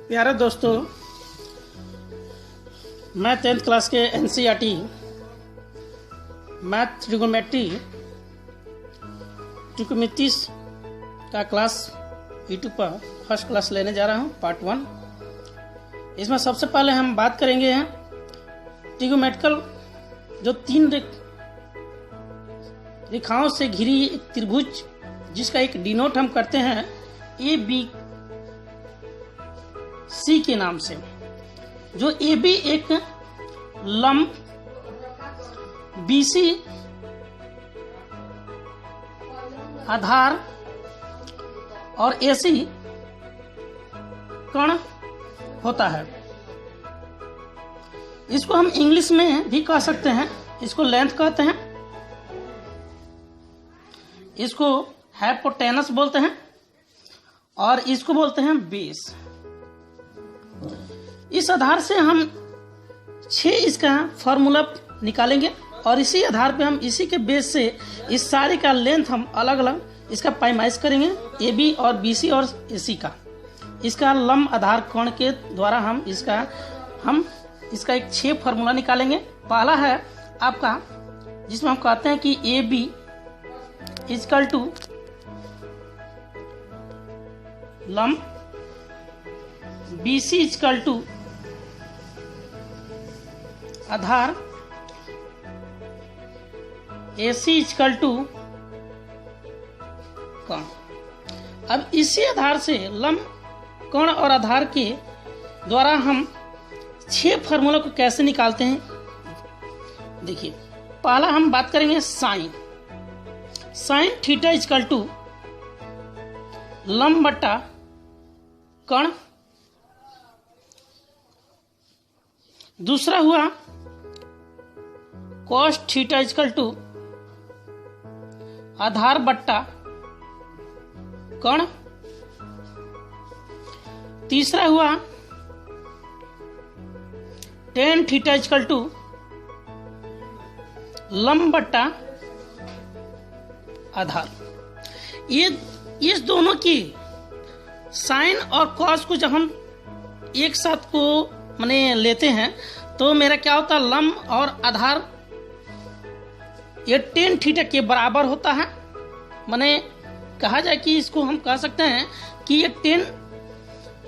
प्यारे दोस्तों, मैं 10th क्लास के एनसीईआरटी मैथ ट्रिग्नोमेट्री का क्लास यूट्यूब पर फर्स्ट क्लास लेने जा रहा हूँ, पार्ट 1। इसमें सबसे पहले हम बात करेंगे ट्रिग्नोमेट्रिकल जो 3 रेखाओं से घिरी एक त्रिभुज, जिसका एक डिनोट हम करते हैं ए बी सी के नाम से। जो ए बी एक लंब, बी सी आधार और ए सी कण होता है। इसको हम इंग्लिश में भी कह सकते हैं, इसको लेंथ कहते हैं, इसको हाइपोटेनस बोलते हैं और इसको बोलते हैं बेस। इस आधार से हम 6 इसका फॉर्मूला निकालेंगे और इसी आधार पे हम इसी के बेस से इस सारे का लेंथ हम अलग अलग इसका पैमाइश करेंगे, ए बी और बी सी और ए सी का। इसका लंब आधार कोण के द्वारा हम इसका एक 6 फॉर्मूला निकालेंगे। पहला है आपका, जिसमें हम कहते हैं कि ए बी इक्वल टू लंब, बी सी इक्वल टू आधार, ए सी इक्वल टू कोण। अब इसी आधार से लंब, कोण और आधार के द्वारा हम 6 फार्मूला को कैसे निकालते हैं, देखिए। पहला हम बात करेंगे साइन थीटा इक्वल टू लंब बट्टा कोण। दूसरा हुआ कॉस थीटा इक्वल टू आधार बट्टा कोण। तीसरा हुआ टेन थीटा इक्वल टू लंब बट्टा आधार। ये दोनों की साइन और कॉस को जब हम एक साथ को माने लेते हैं तो मेरा क्या होता है, लंब और आधार ये टेन थीटा के बराबर होता है। माने कहा जाए कि इसको हम कह सकते हैं कि ये 10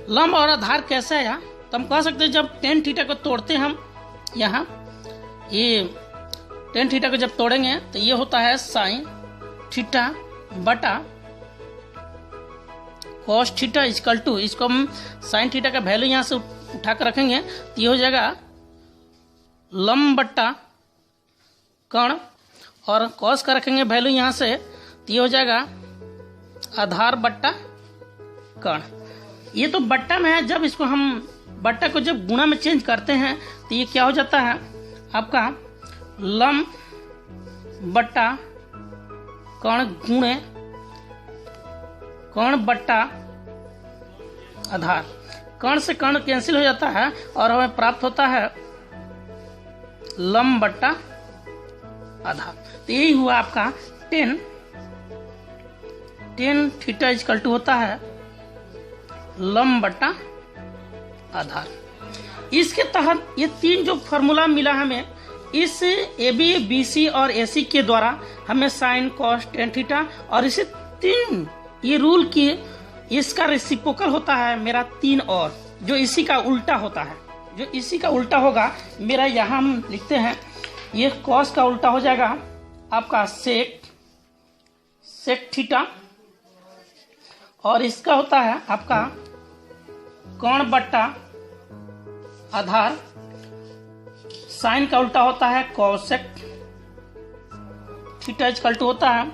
लंब और आधार कैसा है, तो हम कह सकते हैं जब 10 थीटा को तोड़ते हैं हम यहाँ, ये 10 थीटा को जब तोड़ेंगे तो ये होता है साइन थीटा बटा कॉस थीटा इक्वल टू, इसको हम साइन थीटा का वैल्यू यहाँ से उठा कर रखेंगे तो ये हो जाएगा लंब बट्टा कोण, और कॉस का रखेंगे वैल्यू यहाँ से तो ये हो जाएगा आधार बट्टा कोण। ये तो बट्टा में है, जब इसको हम बट्टा को जब गुणा में चेंज करते हैं तो ये क्या हो जाता है आपका लंब बट्टा कोण गुणे कोण बट्टा आधार। कोण से कोण कैंसिल हो जाता है और हमें प्राप्त होता है लंब बट्टा आधार। तो यही हुआ आपका 10 थीटा इक्वल टू होता है लंब बट्टा आधार। इसके तहत ये 3 जो फॉर्मूला मिला हमें, इस ए बी बी सी और ए सी के द्वारा हमें साइन कॉस टेन थीटा और इसे 3 ये रूल की इसका रेसिप्रोकल होता है मेरा 3 और जो इसी का उल्टा होता है। जो इसी का उल्टा होगा मेरा, यहाँ हम लिखते हैं ये कॉस का उल्टा हो जाएगा आपका सेक थीटा, और इसका होता है आपका कोण बट्टा आधार। साइन का उल्टा होता है कॉसेक थीटा इक्वल टू होता है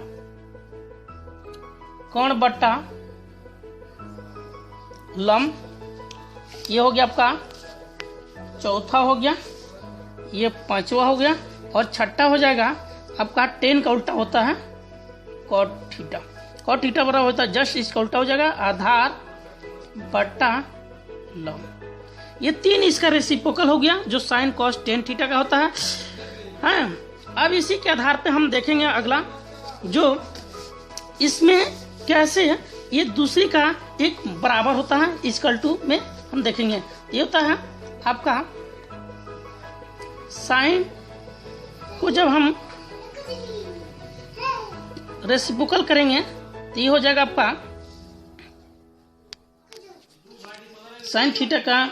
कोण बट्टा लंब। ये हो गया आपका चौथा हो गया, ये 5वां हो गया, और छठा हो जाएगा आपका 10 का उल्टा होता है कॉट थीटा। कॉट थीटा बराबर होता है जस्ट इसका उल्टा हो जाएगा आधार बट्टा लंब। ये 3 इसका रेसिप्रोकल हो गया जो साइन कॉस टेन थीटा का होता है। अब इसी के आधार पे हम देखेंगे अगला, जो इसमें कैसे ये दूसरी का एक बराबर होता है इक्वल टू में हम देखेंगे। ये होता है आपका साइन को जब हम रेसिप्रोकल करेंगे तो ये हो जाएगा आपका साइन थीटा का